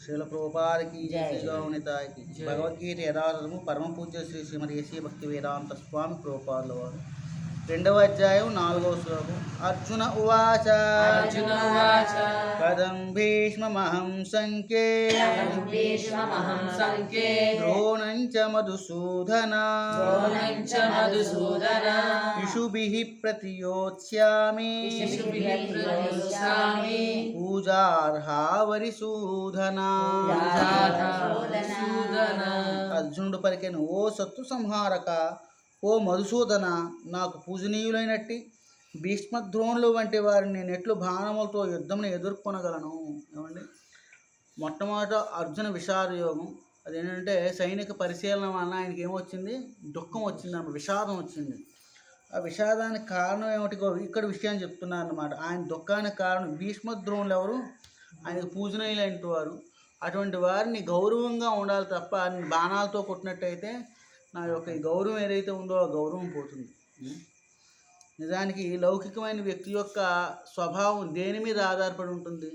శ్రీల ప్రభుపాదకి జయ గౌనితాయకి భగవద్గీత యథార్థము పరమ పూజ్య శ్రీ శ్రీమతి ఏసీ భక్తి వేదాంత స్వామి ప్రభుపాదుల వారు 2వ అధ్యాయం 4వ శ్లోకం. అర్జున ఉవాచ కథం భీష్మమహం సంఖ్యే ద్రోణం చ మధుసూదన ఇషుభిః ప్రతియోత్స్యామి పూజార్హా వరిసూదన. అర్జునుడు పలికెను, ఓ సత్తు సంహారక, ఓ మధుసూదన, నాకు పూజనీయులైనట్టి భీష్మద్రోణులు వంటి వారిని నేను ఎట్లు బాణములతో యుద్ధంను ఎదుర్కొనగలను. ఏమండి, మొట్టమొదట అర్జున విషాద యోగం. అదేంటంటే సైనిక పరిశీలన వలన ఆయనకి ఏమొచ్చింది, దుఃఖం వచ్చింది అన్నమాట, విషాదం వచ్చింది. ఆ విషాదానికి కారణం ఏమిటికో ఇక్కడ విషయాన్ని చెప్తున్నారు అన్నమాట. ఆయన దుఃఖానికి కారణం భీష్మద్రోణులు ఎవరు, ఆయనకు పూజనీయులైన వారు. అటువంటి వారిని గౌరవంగా ఉండాలి తప్ప బాణాలతో కొట్టినట్టయితే నా యొక్క ఈ గౌరవం ఏదైతే ఉందో ఆ గౌరవం పోతుంది. నిజానికి లౌకికమైన వ్యక్తి యొక్క స్వభావం దేని మీద ఆధారపడి ఉంటుంది,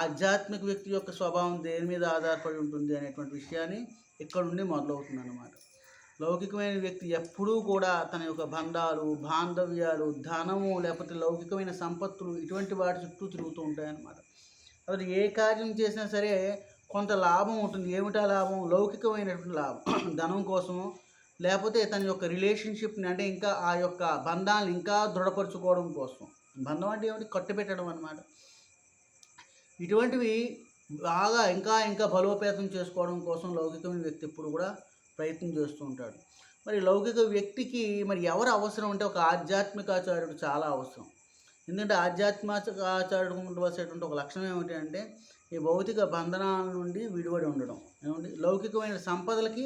ఆధ్యాత్మిక వ్యక్తి యొక్క స్వభావం దేని మీద ఆధారపడి ఉంటుంది అనేటువంటి విషయాన్ని ఇక్కడ నుండి మొదలవుతుంది అన్నమాట. లౌకికమైన వ్యక్తి ఎప్పుడూ కూడా తన యొక్క బంధాలు, బాంధవ్యాలు, ధనము, లేకపోతే లౌకికమైన సంపత్తులు ఇటువంటి వాటి చుట్టూ తిరుగుతూ ఉంటాయన్నమాట. కాబట్టి ఏ కార్యం చేసినా సరే కొంత లాభం ఉంటుంది. ఏమిటా లాభం? లౌకికమైనటువంటి లాభం, ధనం కోసము, లేకపోతే తన యొక్క రిలేషన్షిప్ని అంటే ఇంకా ఆ యొక్క బంధాలను ఇంకా దృఢపరచుకోవడం కోసం. బంధం అంటే ఏమిటి? కట్టుపెట్టడం అన్నమాట. ఇటువంటివి బాగా ఇంకా ఇంకా బలోపేతం చేసుకోవడం కోసం లౌకికమైన వ్యక్తి ఎప్పుడు కూడా ప్రయత్నం చేస్తూ ఉంటాడు. మరి లౌకిక వ్యక్తికి మరి ఎవరు అవసరం అంటే ఒక ఆధ్యాత్మికాచార్యుడు చాలా అవసరం. ఎందుకంటే ఆధ్యాత్మికాచార్యుడు ఉండవలసినటువంటి ఒక లక్షణం ఏమిటి అంటే ఈ భౌతిక బంధనాల నుండి విడిపడి ఉండడం. ఏమండి, లౌకికమైన సంపదలకి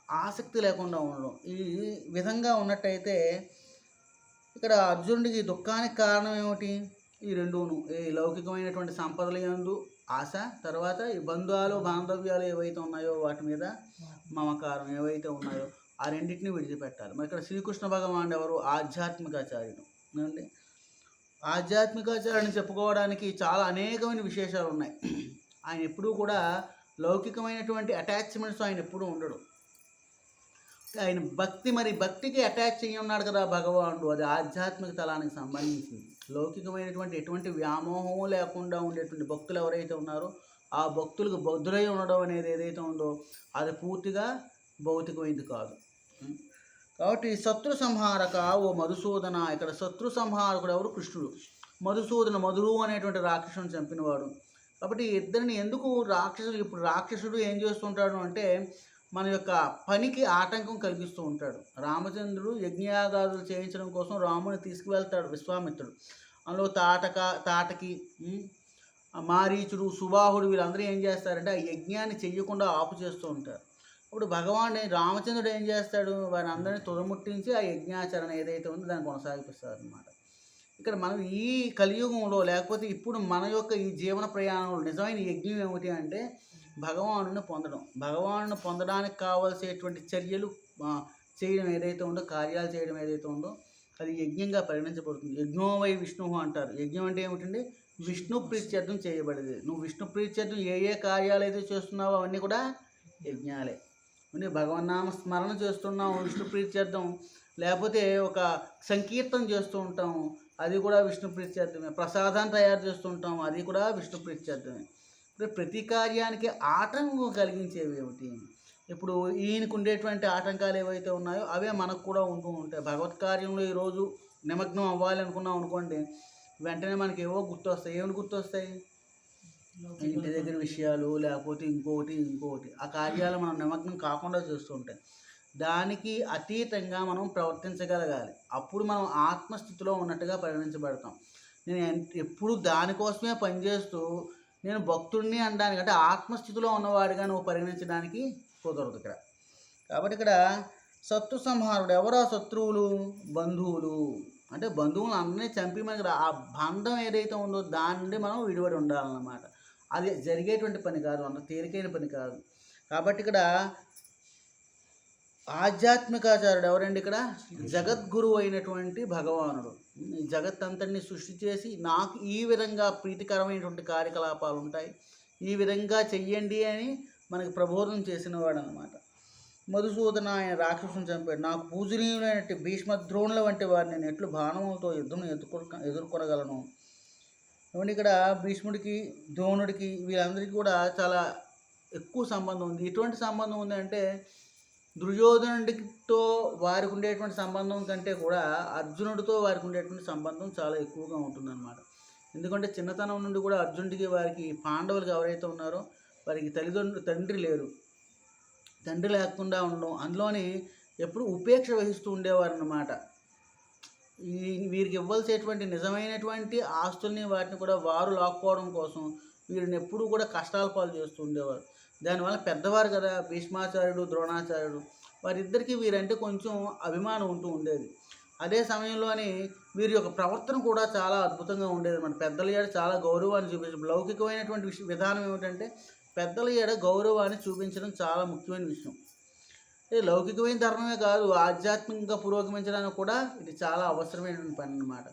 ఆసక్తి లేకుండా ఉండడం. ఈ విధంగా ఉన్నట్టయితే ఇక్కడ అర్జునుడికి దుఃఖానికి కారణం ఏమిటి? ఈ రెండును, ఈ లౌకికమైనటువంటి సంపదల యందు ఆశ, తర్వాత ఈ బంధాలు బాంధవ్యాలు ఏవైతే ఉన్నాయో వాటి మీద మమకారం ఏవైతే ఉన్నాయో ఆ రెండింటిని విడిచిపెట్టాలి. మరి ఇక్కడ శ్రీకృష్ణ భగవానుడు ఎవరు? ఆధ్యాత్మికాచార్యుడు. ఏమండి, ఆధ్యాత్మికాచార్యుని చెప్పుకోవడానికి చాలా అనేకమైన విశేషాలు ఉన్నాయి. ఆయన ఎప్పుడూ కూడా లౌకికమైనటువంటి అటాచ్మెంట్స్ ఆయన ఎప్పుడూ ఉండడు. ఆయన భక్తి, మరి భక్తికి అటాచ్ అయ్యి ఉన్నాడు కదా భగవానుడు, అది ఆధ్యాత్మిక తలానికి సంబంధించింది. లౌకికమైనటువంటి ఎటువంటి వ్యామోహం లేకుండా ఉండేటువంటి భక్తులు ఎవరైతే ఉన్నారో ఆ భక్తులకు బద్ధులై ఉండడం అనేది ఏదైతే ఉందో అది పూర్తిగా భౌతికమైనది కాదు. కాబట్టి శత్రు సంహారక ఓ మధుసూదన, ఇక్కడ శత్రు సంహారకుడు ఎవరు? కృష్ణుడు. మధుసూదన, మధురు అనేటువంటి రాక్షసుని చంపినవాడు. కాబట్టి ఇద్దరిని ఎందుకు రాక్షసుడు, ఇప్పుడు రాక్షసుడు ఏం చేస్తుంటాడు అంటే మన యొక్క పనికి ఆటంకం కలిగిస్తూ ఉంటాడు. రామచంద్రుడు యజ్ఞయాగాదులు చేయించడం కోసం రాముని తీసుకువెళ్తాడు విశ్వామిత్రుడు. అందులో తాటకి మారీచుడు, సుబాహుడు వీళ్ళందరూ ఏం చేస్తారంటే ఆ యజ్ఞాన్ని చెయ్యకుండా ఆపు చేస్తూ ఉంటారు. ఇప్పుడు భగవాన్ రామచంద్రుడు ఏం చేస్తాడు? వారిని అందరినీ తుదముట్టించి ఆ యజ్ఞాచరణ ఏదైతే ఉందో దాన్ని కొనసాగిస్తారు అన్నమాట. ఇక్కడ మనం ఈ కలియుగంలో, లేకపోతే ఇప్పుడు మన యొక్క ఈ జీవన ప్రయాణంలో నిజమైన యజ్ఞం ఏమిటి అంటే భగవానుని పొందడం. భగవానుని పొందడానికి కావాల్సేటువంటి చర్యలు చేయడం ఏదైతే ఉందో, కార్యాలు చేయడం ఏదైతే ఉందో అది యజ్ఞంగా పరిగణించబడుతుంది. యజ్ఞోవై విష్ణువు అంటారు. యజ్ఞం అంటే ఏమిటండి? విష్ణు ప్రీత్యర్థం చేయబడేది. నువ్వు విష్ణు ప్రీత్యర్థం ఏ కార్యాలు అయితే చేస్తున్నావో అవన్నీ కూడా యజ్ఞాలే. అంటే భగవన్నామ స్మరణ చేస్తున్నాము విష్ణు ప్రీత్యర్థం, లేకపోతే ఒక సంకీర్తన చేస్తూ ఉంటాము అది కూడా విష్ణు ప్రీత్యర్థమే. ప్రసాదాన్ని తయారు చేస్తుంటాము అది కూడా విష్ణు ప్రీత్యర్థమే. ఇప్పుడు ప్రతి కార్యానికి ఆటంకం కలిగించేవి ఏమిటి? ఇప్పుడు ఈయనకు ఉండేటువంటి ఆటంకాలు ఏవైతే ఉన్నాయో అవే మనకు కూడా ఉంటూ ఉంటాయి. భగవత్ కార్యంలో ఈరోజు నిమగ్నం అవ్వాలి అనుకున్నాం అనుకోండి, వెంటనే మనకి ఏవో గుర్తొస్తాయి. ఏమైనా గుర్తొస్తాయి? ఇంటి దగ్గర విషయాలు, లేకపోతే ఇంకోటి ఆ కార్యాలు మనం నిమగ్నం కాకుండా చేస్తూ ఉంటాయి. దానికి అతీతంగా మనం ప్రవర్తించగలగాలి. అప్పుడు మనం ఆత్మస్థితిలో ఉన్నట్టుగా పరిగణించబడతాం. నేను ఎప్పుడు దానికోసమే పనిచేస్తూ నేను భక్తుడిని అనడానికి, అంటే ఆత్మస్థితిలో ఉన్నవాడిగా నువ్వు పరిగణించడానికి కుదరదు ఇక్కడ. కాబట్టి ఇక్కడ శత్రు సంహారుడు ఎవరు? ఆ శత్రువులు బంధువులు. అంటే బంధువులు అందరినీ చంపి మనకి ఆ బంధం ఏదైతే ఉందో దాని నుండి మనం విడిపడి ఉండాలన్నమాట. అది జరిగేటువంటి పని కాదు, అంత తేలికైన పని కాదు. కాబట్టి ఇక్కడ ఆధ్యాత్మికాచార్యుడు ఎవరండి? ఇక్కడ జగద్గురువు అయినటువంటి భగవానుడు. ఈ జగత్తంతటిని సృష్టి చేసి నాకు ఈ విధంగా ప్రీతికరమైనటువంటి కార్యకలాపాలు ఉంటాయి, ఈ విధంగా చెయ్యండి అని మనకి ప్రబోధం చేసినవాడు అనమాట. మధుసూదన ఆయన రాక్షసుని చంపాడు. నాకు పూజనీయులైనట్టు భీష్మద్రోణుల వంటి వారిని నేను ఎట్లు బాణములతో యుద్ధం ఎదుర్కొనగలను. ఏమంటే ఇక్కడ భీష్ముడికి ద్రోణుడికి వీళ్ళందరికీ కూడా చాలా ఎక్కువ సంబంధం ఉంది. ఎటువంటి సంబంధం ఉంది అంటే దుర్యోధనుడితో వారికి ఉండేటువంటి సంబంధం కంటే కూడా అర్జునుడితో వారికి ఉండేటువంటి సంబంధం చాలా ఎక్కువగా ఉంటుందన్నమాట. ఎందుకంటే చిన్నతనం నుండి కూడా అర్జునుడికి వారికి పాండవులకు ఎవరైతే ఉన్నారో వారికి తండ్రి లేరు, తండ్రి లేకుండా ఉండడం, అందులోని ఎప్పుడు ఉపేక్ష వహిస్తూ ఉండేవారు అన్నమాట. వీరికి ఇవ్వాల్సేటువంటి నిజమైనటువంటి ఆస్తుల్ని వాటిని కూడా వారు లాక్కోవడం కోసం వీరిని ఎప్పుడూ కూడా కష్టాల పాలు చేస్తూ ఉండేవారు. దానివల్ల పెద్దవారు కదా భీష్మాచార్యుడు ద్రోణాచార్యుడు, వారిద్దరికీ వీరంటే కొంచెం అభిమానం ఉంటూ ఉండేది. అదే సమయంలోని వీరి యొక్క ప్రవర్తన కూడా చాలా అద్భుతంగా ఉండేది అన్నమాట. పెద్దల ఏడ చాలా గౌరవాన్ని చూపించడం, లౌకికమైనటువంటి విధానం ఏమిటంటే పెద్దల ఏడ గౌరవాన్ని చూపించడం చాలా ముఖ్యమైన విషయం. ఇది లౌకికమైన ధర్మమే కాదు, ఆధ్యాత్మికంగా పురోగమించడానికి కూడా ఇది చాలా అవసరమైనటువంటి పని అన్నమాట.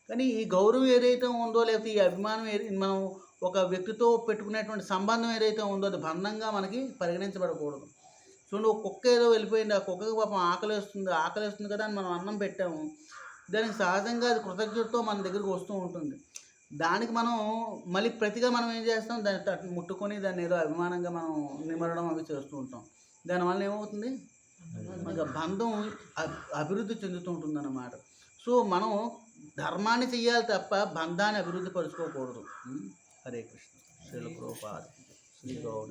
కానీ ఈ గౌరవం ఏదైతే ఉందో, లేకపోతే ఈ అభిమానం మనం ఒక వ్యక్తితో పెట్టుకునేటువంటి సంబంధం ఏదైతే ఉందో అది బంధంగా మనకి పరిగణించబడకూడదు. చూడండి, ఒక కుక్క ఏదో వెళ్ళిపోయింది, ఆ కుక్కకి పాపం ఆకలేస్తుంది కదా అని మనం అన్నం పెట్టాము, దానికి సహజంగా అది కృతజ్ఞతతో మన దగ్గరికి వస్తూ ఉంటుంది. దానికి మనం మళ్ళీ ప్రతిగా మనం ఏం చేస్తాం, దాన్ని ముట్టుకొని దాన్ని ఏదో అభిమానంగా మనం నిమరడం అవి చేస్తూ ఉంటాం. దానివల్ల ఏమవుతుంది, మనకు బంధం అభివృద్ధి చెందుతూ ఉంటుంది అన్నమాట. సో మనం ధర్మాన్ని చెయ్యాలి తప్ప బంధాన్ని అభివృద్ధి పరుచుకోకూడదు. హరే కృష్ణ. శ్రీల ప్రభుపాద శ్రీ గౌరవ